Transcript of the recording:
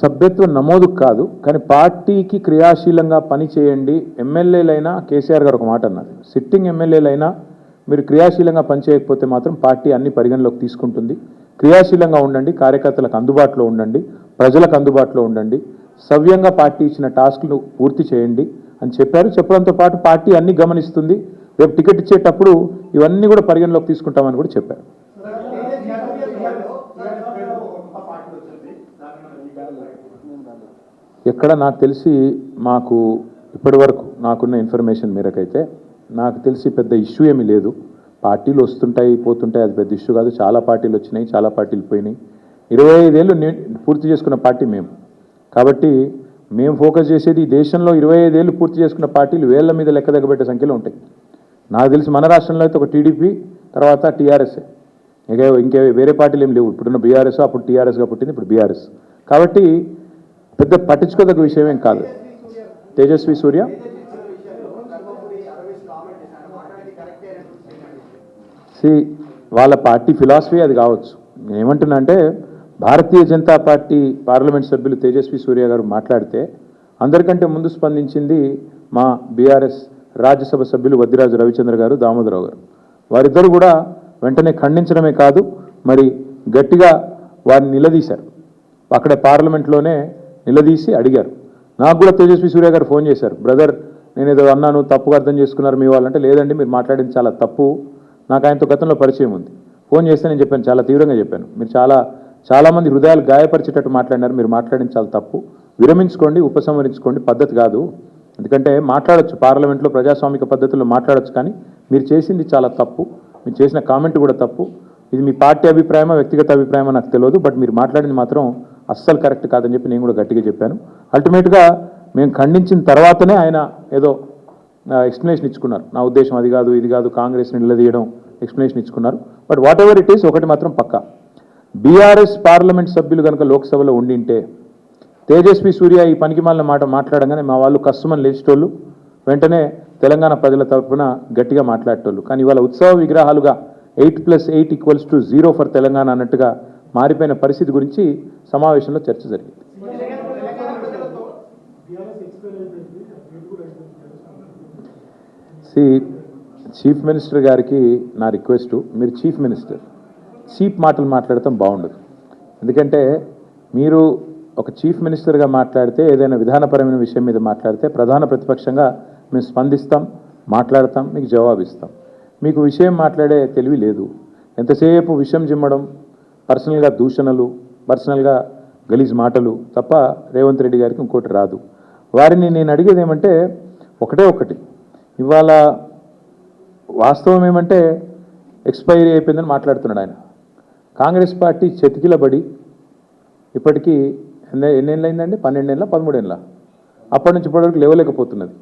సభ్యత్వ నమోదు కాదు, కానీ పార్టీకి క్రియాశీలంగా పని చేయండి. ఎమ్మెల్యేలైనా కేసీఆర్ గారు ఒక మాట అన్నారు, సిట్టింగ్ ఎమ్మెల్యేలైనా మీరు క్రియాశీలంగా పనిచేయకపోతే మాత్రం పార్టీ అన్ని పరిగణలోకి తీసుకుంటుంది. క్రియాశీలంగా ఉండండి, కార్యకర్తలకు అందుబాటులో ఉండండి, ప్రజలకు అందుబాటులో ఉండండి, సవ్యంగా పార్టీ ఇచ్చిన టాస్క్లు పూర్తి చేయండి అని చెప్పారు. చెప్పడంతో పాటు పార్టీ అన్ని గమనిస్తుంది, రేపు టికెట్ ఇచ్చేటప్పుడు ఇవన్నీ కూడా పరిగణలోకి తీసుకుంటామని కూడా చెప్పారు. ఎక్కడ నాకు తెలిసి మాకు ఇప్పటి వరకు నాకున్న ఇన్ఫర్మేషన్ మేరకైతే నాకు తెలిసి పెద్ద ఇష్యూ ఏమీ లేదు. పార్టీలు వస్తుంటాయి పోతుంటాయి, అది పెద్ద ఇష్యూ కాదు. చాలా పార్టీలు వచ్చినాయి, చాలా పార్టీలు పోయినాయి. 25 ఏళ్ళు పూర్తి చేసుకున్న పార్టీ మేము. కాబట్టి మేము ఫోకస్ చేసేది ఈ దేశంలో 25 ఏళ్ళు పూర్తి చేసుకున్న పార్టీలు వేళ్ల మీద లెక్క దగ్గబెట్టే సంఖ్యలో ఉంటాయి. నాకు తెలిసి మన రాష్ట్రంలో అయితే ఒక టీడీపీ, తర్వాత టీఆర్ఎస్, ఇంకే వేరే పార్టీలు ఏం లేవు. ఇప్పుడున్న బీఆర్ఎస్, అప్పుడు టీఆర్ఎస్గా పుట్టింది, ఇప్పుడు బీఆర్ఎస్. కాబట్టి పెద్ద పట్టించుకోదగ్గ విషయం ఏం కాదు. తేజస్వి సూర్య వాళ్ళ పార్టీ ఫిలాసఫీ అది కావచ్చు. నేను ఏమంటున్నా అంటే, భారతీయ జనతా పార్టీ పార్లమెంట్ సభ్యులు తేజస్వి సూర్య గారు మాట్లాడితే అందరికంటే ముందు స్పందించింది మా బీఆర్ఎస్ రాజ్యసభ సభ్యులు వద్దిరాజు రవిచంద్ర గారు, దామోదరరావు గారు. వారిద్దరు కూడా వెంటనే ఖండించడమే కాదు, మరి గట్టిగా వారిని నిలదీశారు. అక్కడ పార్లమెంట్లోనే నిలదీసి అడిగారు. నాకు కూడా తేజస్వి సూర్య గారు ఫోన్ చేశారు, బ్రదర్ నేను ఏదో అన్నాను, తప్పుగా అర్థం చేసుకున్నారు మీ వాళ్ళంటే. లేదండి, మీరు మాట్లాడింది చాలా తప్పు, నాకు ఆయనతో గతంలో పరిచయం ఉంది. ఫోన్ చేస్తే నేను చెప్పాను, చాలా తీవ్రంగా చెప్పాను, మీరు చాలామంది హృదయాలు గాయపరిచేటట్టు మాట్లాడినారు, మీరు మాట్లాడింది చాలా తప్పు, విరమించుకోండి, ఉపసంహరించుకోండి, పద్ధతి కాదు. ఎందుకంటే మాట్లాడొచ్చు, పార్లమెంట్లో ప్రజాస్వామిక పద్ధతుల్లో మాట్లాడొచ్చు, కానీ మీరు చేసింది చాలా తప్పు, మీరు చేసిన కామెంట్ కూడా తప్పు. ఇది మీ పార్టీ అభిప్రాయమా వ్యక్తిగత అభిప్రాయమా నాకు తెలియదు, బట్ మీరు మాట్లాడింది మాత్రం అస్సలు కరెక్ట్ కాదని చెప్పి నేను కూడా గట్టిగా చెప్పాను. అల్టిమేట్గా మేము ఖండించిన తర్వాతనే ఆయన ఏదో ఎక్స్ప్లెనేషన్ ఇచ్చుకున్నారు. నా ఉద్దేశం అది కాదు, ఇది కాదు, కాంగ్రెస్ని నిలదీయడం, ఎక్స్ప్లెనేషన్ ఇచ్చుకున్నారు. But whatever it is, ఒకటి మాత్రం పక్కా, బీఆర్ఎస్ పార్లమెంట్ సభ్యులు కనుక లోక్సభలో ఉండింటే తేజస్వి సూర్య ఈ పనికిమాలిన మాట మాట్లాడంగానే మా వాళ్ళు కష్టమని లేచేటోళ్ళు, వెంటనే తెలంగాణ ప్రజల తరఫున గట్టిగా మాట్లాడేటోళ్ళు. కానీ ఇవాళ ఉత్సవ విగ్రహాలుగా 8+8 = 0 ఫర్ తెలంగాణ అన్నట్టుగా మారిపోయిన పరిస్థితి గురించి సమావేశంలో చర్చ జరిగింది. చీఫ్ మినిస్టర్ గారికి నా రిక్వెస్ట్, మీరు చీఫ్ మాటలు మాట్లాడటం బాగుండదు. ఎందుకంటే మీరు ఒక చీఫ్ మినిస్టర్గా మాట్లాడితే, ఏదైనా విధానపరమైన విషయం మీద మాట్లాడితే ప్రధాన ప్రతిపక్షంగా మేము స్పందిస్తాం, మాట్లాడతాం, మీకు జవాబిస్తాం. మీకు విషయం మాట్లాడే తెలివి లేదు. ఎంతసేపు విషయం జిమ్మడం, పర్సనల్గా దూషణలు, పర్సనల్గా గలీజ్ మాటలు తప్ప రేవంత్ రెడ్డి గారికి ఇంకోటి రాదు. వారిని నేను అడిగేది ఏమంటే ఒకటి, ఇవాళ వాస్తవం ఏమంటే ఎక్స్పైరీ అయిపోయిందని మాట్లాడుతున్నాడు ఆయన. కాంగ్రెస్ పార్టీ చెతికిలబడి ఇప్పటికీ ఎన్నేళ్ళు అయిందండి? 12 ఏళ్ళ 13 ఏళ్ళ? అప్పటి నుంచి ఇప్పటివరకు లేవలేకపోతున్నది.